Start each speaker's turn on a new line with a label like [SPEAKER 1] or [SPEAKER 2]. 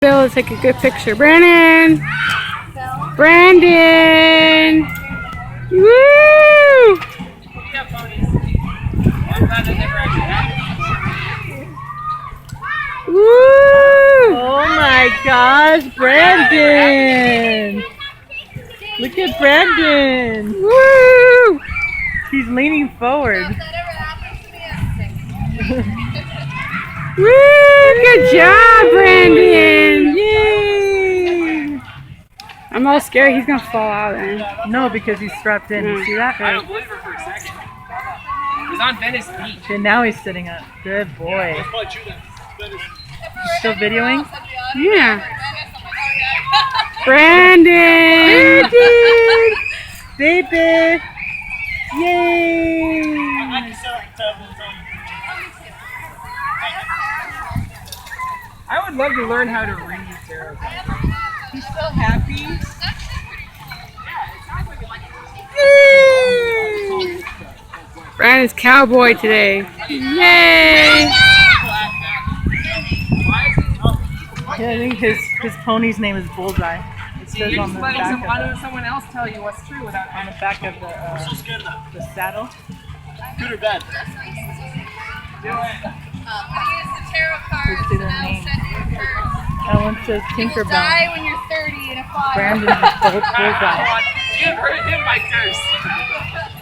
[SPEAKER 1] Bill to take a good picture. Brandon! Brandon! Woo! Woo!
[SPEAKER 2] Oh my gosh, Brandon! Look at Brandon!
[SPEAKER 1] Woo!
[SPEAKER 2] He's leaning forward.
[SPEAKER 1] Woo! Good job, Brandon!
[SPEAKER 2] Yay!
[SPEAKER 1] I'm all scared he's gonna fall out then.
[SPEAKER 2] No, because he's strapped in. You see that?
[SPEAKER 3] I don't believe her for a second. It was on Venice Beach.
[SPEAKER 2] And now he's sitting up. Good boy. Still videoing?
[SPEAKER 1] Yeah. Brandon!
[SPEAKER 2] Baby! Yay!
[SPEAKER 3] I would love to learn how to read tarot cards. He's so happy.
[SPEAKER 1] Brandon's cowboy today. Yay!
[SPEAKER 2] Yeah, I think his pony's name is Bullseye. It says
[SPEAKER 3] You're
[SPEAKER 2] on
[SPEAKER 3] just
[SPEAKER 2] the
[SPEAKER 3] letting
[SPEAKER 2] back of
[SPEAKER 3] someone else tell you what's true without
[SPEAKER 2] on the back of the saddle.
[SPEAKER 4] Good or bad?
[SPEAKER 3] do it.
[SPEAKER 5] Use the tarot cards
[SPEAKER 2] Let's do
[SPEAKER 5] and
[SPEAKER 2] their
[SPEAKER 5] they'll
[SPEAKER 2] name.
[SPEAKER 5] send you a curse.
[SPEAKER 2] That one says
[SPEAKER 5] You will
[SPEAKER 2] Tinkerbell.
[SPEAKER 5] die when you're 30 in a fire.
[SPEAKER 2] Brandon is Bullseye.
[SPEAKER 3] Give her him my curse.